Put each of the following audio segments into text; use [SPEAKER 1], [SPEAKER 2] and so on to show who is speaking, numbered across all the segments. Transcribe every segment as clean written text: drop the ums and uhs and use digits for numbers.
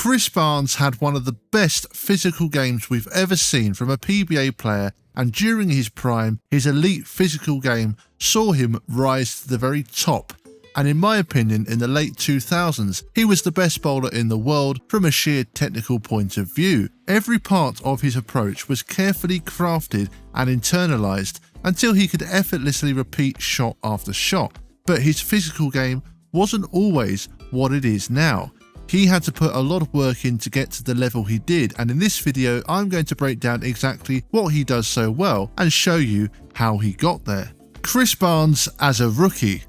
[SPEAKER 1] Chris Barnes had one of the best physical games we've ever seen from a PBA player, and during his prime, his elite physical game saw him rise to the very top. And in my opinion, in the late 2000s, he was the best bowler in the world from a sheer technical point of view. Every part of his approach was carefully crafted and internalised until he could effortlessly repeat shot after shot. But his physical game wasn't always what it is now. He had to put a lot of work in to get to the level he did, and in this video I'm going to break down exactly what he does so well and show you how he got there. Chris Barnes as a rookie.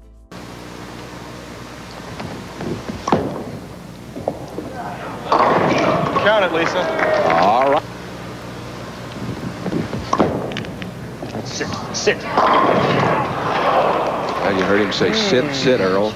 [SPEAKER 2] Count it, Lisa.
[SPEAKER 3] All right.
[SPEAKER 2] Sit.
[SPEAKER 3] You heard him say sit, Earl.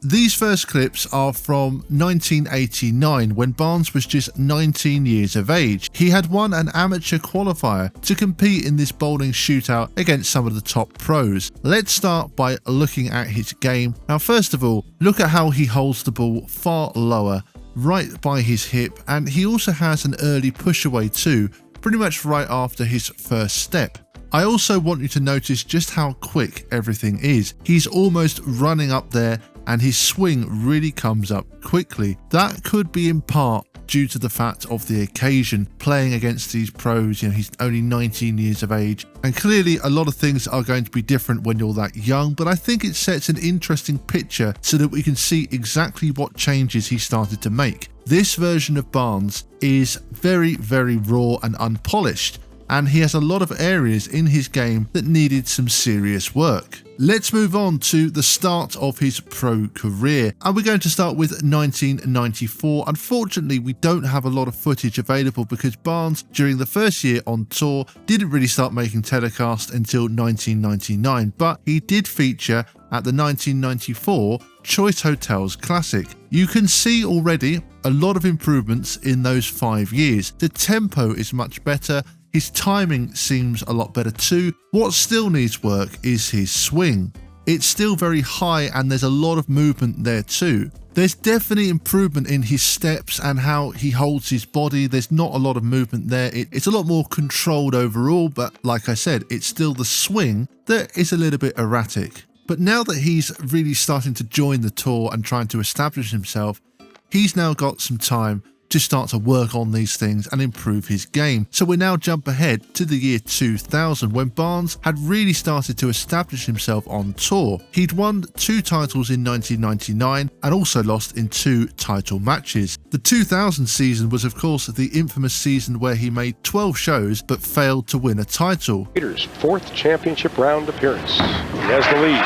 [SPEAKER 1] These first clips are from 1989 when Barnes was just 19 years of age. He had won an amateur qualifier to compete in this bowling shootout against some of the top pros. Let's start by looking at his game. Now first of all, look at how he holds the ball far lower, right by his hip, and he also has an early push away too, pretty much right after his first step. I also want you to notice just how quick everything is. He's almost running up there and his swing really comes up quickly. That could be in part due to the fact of the occasion, playing against these pros. He's only 19 years of age, and clearly a lot of things are going to be different when you're that young, but I think it sets an interesting picture so that we can see exactly what changes he started to make. This version of Barnes is very, very raw and unpolished, and he has a lot of areas in his game that needed some serious work. Let's move on to the start of his pro career, and we're going to start with 1994. Unfortunately, we don't have a lot of footage available because Barnes, during the first year on tour, didn't really start making telecast until 1999, but he did feature at the 1994 Choice Hotels Classic. You can see already a lot of improvements in those 5 years. The tempo is much better. His timing seems a lot better too. What still needs work is his swing. It's still very high and there's a lot of movement there too. There's definitely improvement in his steps and how he holds his body. There's not a lot of movement there. It's a lot more controlled overall, but like I said, it's still the swing that is a little bit erratic. But now that he's really starting to join the tour and trying to establish himself, he's now got some time to start to work on these things and improve his game. So we now jump ahead to the year 2000 when Barnes had really started to establish himself on tour. He'd won 2 titles in 1999 and also lost in 2 title matches. The 2000 season was of course the infamous season where he made 12 shows but failed to win a title.
[SPEAKER 2] Peter's 4th championship round appearance. He has the lead.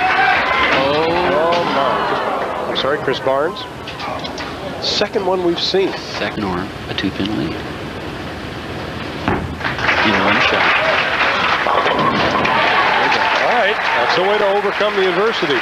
[SPEAKER 2] Oh my. I'm sorry, Chris Barnes. Second one we've seen.
[SPEAKER 4] Second arm, a 2-pin lead. In one shot.
[SPEAKER 2] All right, that's a way to overcome the adversity.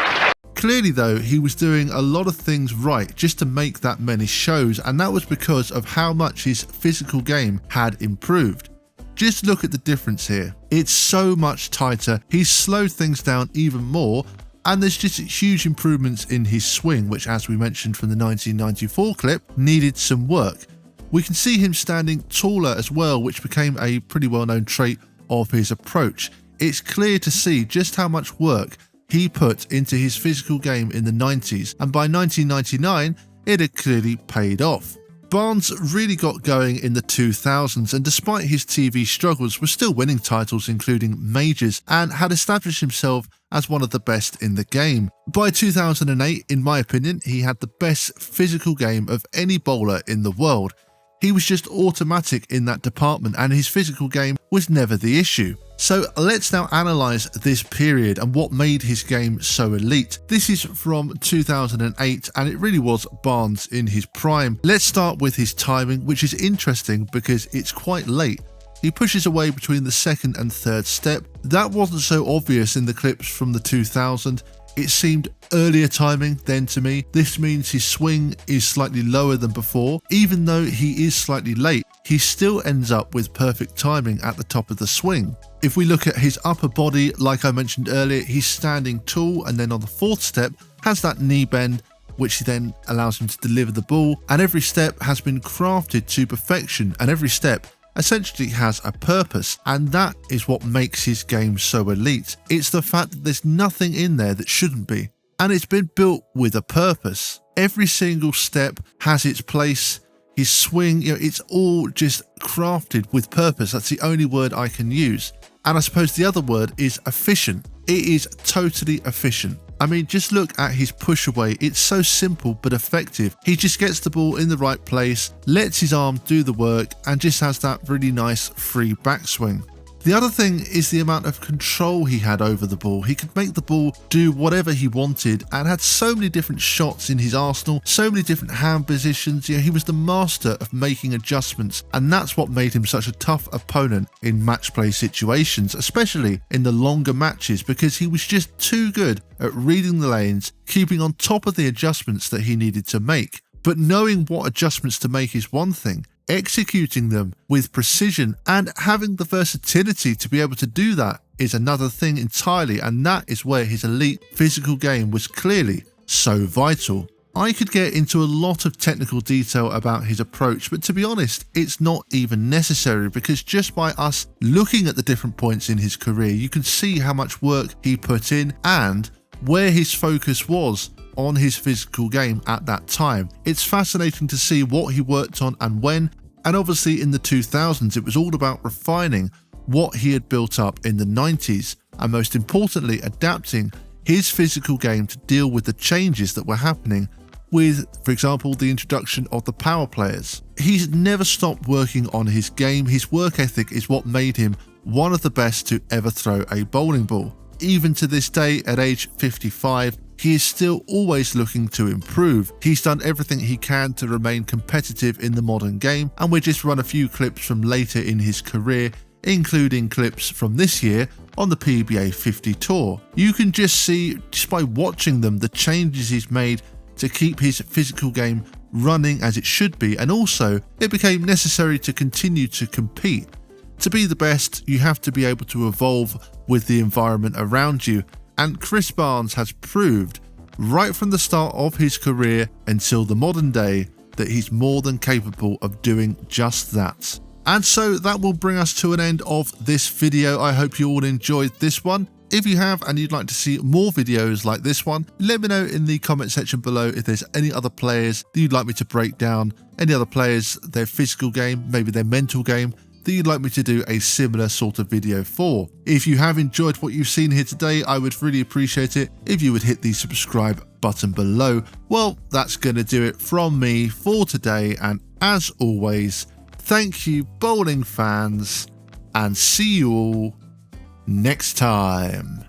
[SPEAKER 1] Clearly though, he was doing a lot of things right just to make that many shows, and that was because of how much his physical game had improved. Just look at the difference here. It's so much tighter. He's slowed things down even more, and there's just huge improvements in his swing, which, as we mentioned from the 1994 clip, needed some work. We can see him standing taller as well, which became a pretty well-known trait of his approach. It's clear to see just how much work he put into his physical game in the 90s, and by 1999, it had clearly paid off. Barnes really got going in the 2000s, and despite his TV struggles, was still winning titles including majors and had established himself as one of the best in the game. By 2008, in my opinion, he had the best physical game of any bowler in the world. He was just automatic in that department and his physical game was never the issue. So let's now analyse this period and what made his game so elite. This is from 2008 and it really was Barnes in his prime. Let's start with his timing, which is interesting because it's quite late. He pushes away between the 2nd and 3rd step. That wasn't so obvious in the clips from the 2000. It seemed earlier timing then to me. This means his swing is slightly lower than before. Even though he is slightly late, he still ends up with perfect timing at the top of the swing. If we look at his upper body, like I mentioned earlier, he's standing tall and then on the 4th step has that knee bend which then allows him to deliver the ball, and every step has been crafted to perfection, and every step essentially has a purpose, and that is what makes his game so elite. It's the fact that there's nothing in there that shouldn't be, and it's been built with a purpose. Every single step has its place. His swing, it's all just crafted with purpose. That's the only word I can use. And I suppose the other word is efficient. It is totally efficient. I mean, just look at his push away. It's so simple but effective. He just gets the ball in the right place, lets his arm do the work, and just has that really nice free backswing. The other thing is the amount of control he had over the ball. He could make the ball do whatever he wanted and had so many different shots in his arsenal, so many different hand positions. He was the master of making adjustments, and that's what made him such a tough opponent in match play situations, especially in the longer matches, because he was just too good at reading the lanes, keeping on top of the adjustments that he needed to make. But knowing what adjustments to make is one thing. Executing them with precision and having the versatility to be able to do that is another thing entirely, and that is where his elite physical game was clearly so vital. I could get into a lot of technical detail about his approach, but to be honest, it's not even necessary, because just by us looking at the different points in his career, you can see how much work he put in and where his focus was on his physical game at that time. It's fascinating to see what he worked on and when, and obviously in the 2000s it was all about refining what he had built up in the 90s, and most importantly adapting his physical game to deal with the changes that were happening with, for example, the introduction of the power players. He's never stopped working on his game. His work ethic is what made him one of the best to ever throw a bowling ball. Even to this day, at age 55, he is still always looking to improve. He's done everything he can to remain competitive in the modern game, and we'll just run a few clips from later in his career, including clips from this year on the PBA 50 tour. You can just see, just by watching them, the changes he's made to keep his physical game running as it should be, and also it became necessary to continue to compete. To be the best, you have to be able to evolve with the environment around you, and Chris Barnes has proved right from the start of his career until the modern day that he's more than capable of doing just that. And so that will bring us to an end of this video. I hope you all enjoyed this one. If you have and you'd like to see more videos like this one, let me know in the comment section below if there's any other players that you'd like me to break down, any other players, their physical game, maybe their mental game, that you'd like me to do a similar sort of video for. If you have enjoyed what you've seen here today, I would really appreciate it if you would hit the subscribe button below. Well, that's going to do it from me for today, and as always, thank you bowling fans, and see you all next time.